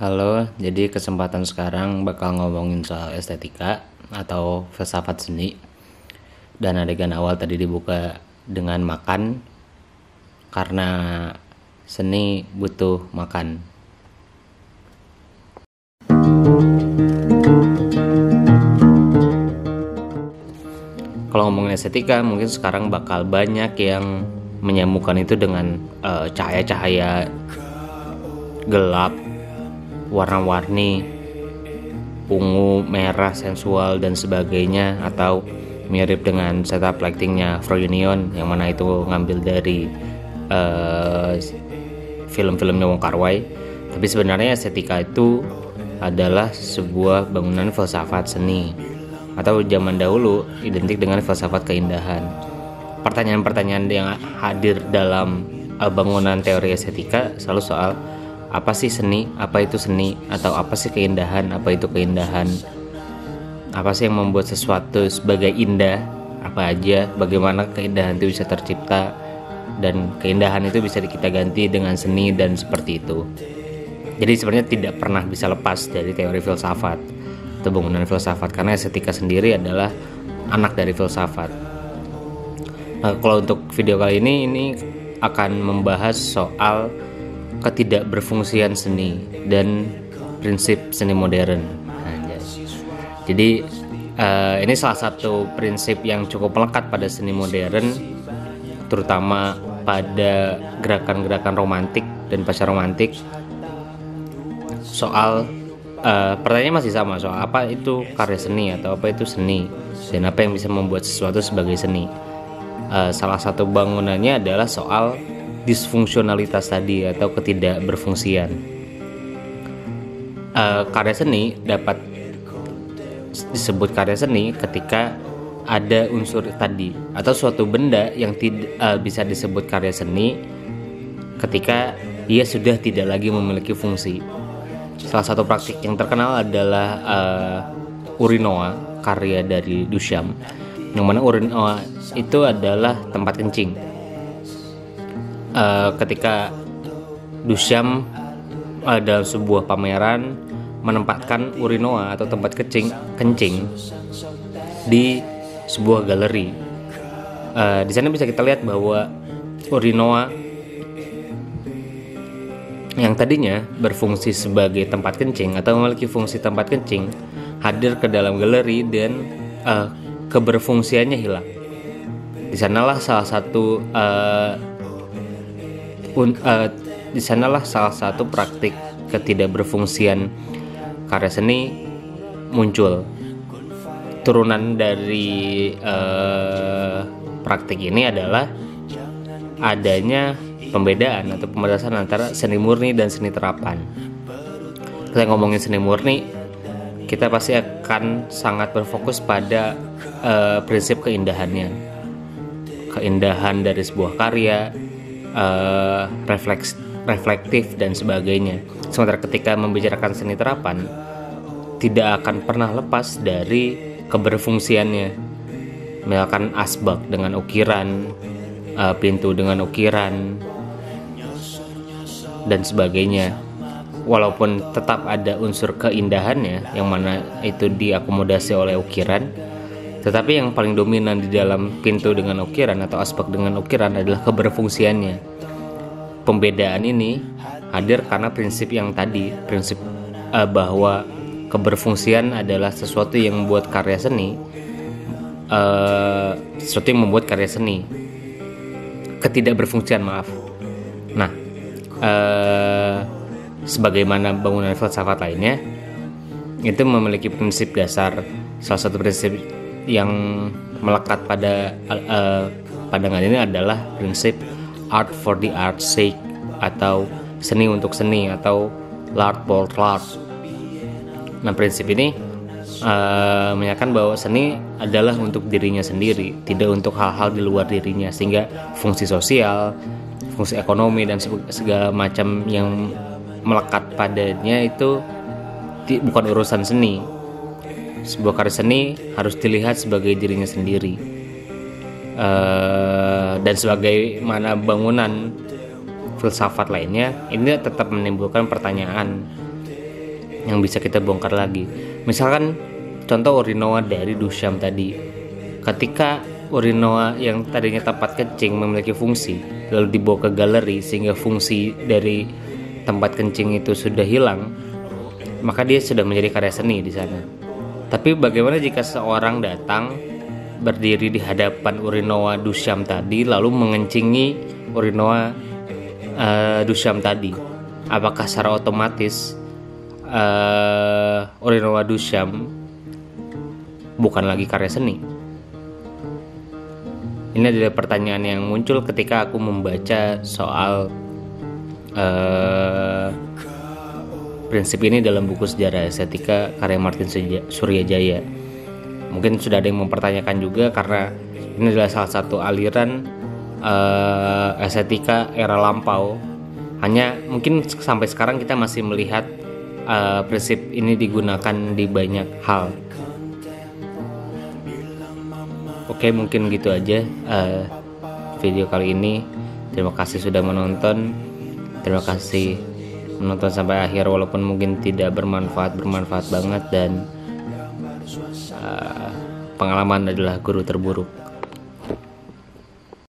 Halo, jadi kesempatan sekarang bakal ngomongin soal estetika atau filsafat seni. Dan adegan awal tadi dibuka dengan makan karena seni butuh makan. Kalau ngomongin estetika, mungkin sekarang bakal banyak yang menyambungkan itu dengan cahaya-cahaya gelap, warna-warni, ungu, merah, sensual dan sebagainya, atau mirip dengan setup lightingnya Froyonion yang mana itu ngambil dari film-filmnya Wong Kar-wai. Tapi sebenarnya estetika itu adalah sebuah bangunan filsafat seni, atau zaman dahulu identik dengan filsafat keindahan. Pertanyaan-pertanyaan yang hadir dalam bangunan teori estetika selalu soal apa sih seni, apa itu seni, atau apa sih keindahan, apa itu keindahan, apa sih yang membuat sesuatu sebagai indah, apa aja, bagaimana keindahan itu bisa tercipta, dan keindahan itu bisa kita ganti dengan seni, dan seperti itu. Jadi sebenarnya tidak pernah bisa lepas dari teori filsafat atau bangunan filsafat, karena estetika sendiri adalah anak dari filsafat. Nah, kalau untuk video kali ini akan membahas soal ketidakberfungsian seni dan prinsip seni modern. Jadi ini salah satu prinsip yang cukup melekat pada seni modern, terutama pada gerakan-gerakan romantik dan pasca romantik. Soal pertanyaan masih sama, soal apa itu karya seni atau apa itu seni, dan apa yang bisa membuat sesuatu sebagai seni. Salah satu bangunannya adalah soal disfungsionalitas tadi atau ketidakberfungsian. Karya seni dapat disebut karya seni ketika ada unsur tadi, atau suatu benda yang tidak bisa disebut karya seni ketika ia sudah tidak lagi memiliki fungsi. Salah satu praktik yang terkenal adalah urinoa, karya dari Duchamp, yang mana urinoa itu adalah tempat kencing. Ketika Duchamp dalam sebuah pameran menempatkan urinoa atau tempat kencing di sebuah galeri. Di sana bisa kita lihat bahwa urinoa yang tadinya berfungsi sebagai tempat kencing atau memiliki fungsi tempat kencing hadir ke dalam galeri dan keberfungsiannya hilang. Di sanalah salah satu praktik ketidakberfungsian karya seni muncul. Turunan dari praktik ini adalah adanya pembedaan atau pembatasan antara seni murni dan seni terapan. Kita ngomongin seni murni, kita pasti akan sangat berfokus pada prinsip keindahannya, keindahan dari sebuah karya, reflektif dan sebagainya. Sementara ketika membicarakan seni terapan, tidak akan pernah lepas dari keberfungsiannya. Misalkan asbak dengan ukiran, pintu dengan ukiran dan sebagainya. Walaupun tetap ada unsur keindahannya yang mana itu diakomodasi oleh ukiran, tetapi yang paling dominan di dalam pintu dengan ukiran atau asbak dengan ukiran adalah keberfungsiannya. Pembedaan ini hadir karena prinsip yang tadi, prinsip bahwa keberfungsian adalah sesuatu yang membuat karya seni, ketidakberfungsian, maaf. Nah, sebagaimana bangunan filsafat lainnya, itu memiliki prinsip dasar. Salah satu prinsip yang melekat pada pandangan ini adalah prinsip art for the art's sake, atau seni untuk seni, atau l'art pour l'art. Nah, prinsip ini menyatakan bahwa seni adalah untuk dirinya sendiri, tidak untuk hal-hal di luar dirinya, sehingga fungsi sosial, fungsi ekonomi, dan segala macam yang melekat padanya itu bukan urusan seni. Sebuah karya seni harus dilihat sebagai dirinya sendiri, dan sebagaimana bangunan filsafat lainnya, ini tetap menimbulkan pertanyaan yang bisa kita bongkar lagi. Misalkan contoh urinoa dari Duchamp tadi. Ketika urinoa yang tadinya tempat kencing memiliki fungsi, lalu dibawa ke galeri sehingga fungsi dari tempat kencing itu sudah hilang, maka dia sudah menjadi karya seni di sana. Tapi bagaimana jika seorang datang berdiri di hadapan urinoa Duchamp tadi lalu mengencingi urinoa Duchamp tadi? Apakah secara otomatis urinoa Duchamp bukan lagi karya seni? Ini adalah pertanyaan yang muncul ketika aku membaca soal prinsip ini dalam buku sejarah estetika karya Martin Suryajaya. Mungkin sudah ada yang mempertanyakan juga karena ini adalah salah satu aliran estetika era lampau. Hanya mungkin sampai sekarang kita masih melihat prinsip ini digunakan di banyak hal. Oke, mungkin gitu aja video kali ini. Terima kasih sudah menonton. Terima kasih menonton sampai akhir walaupun mungkin tidak bermanfaat banget, dan pengalaman adalah guru terburuk.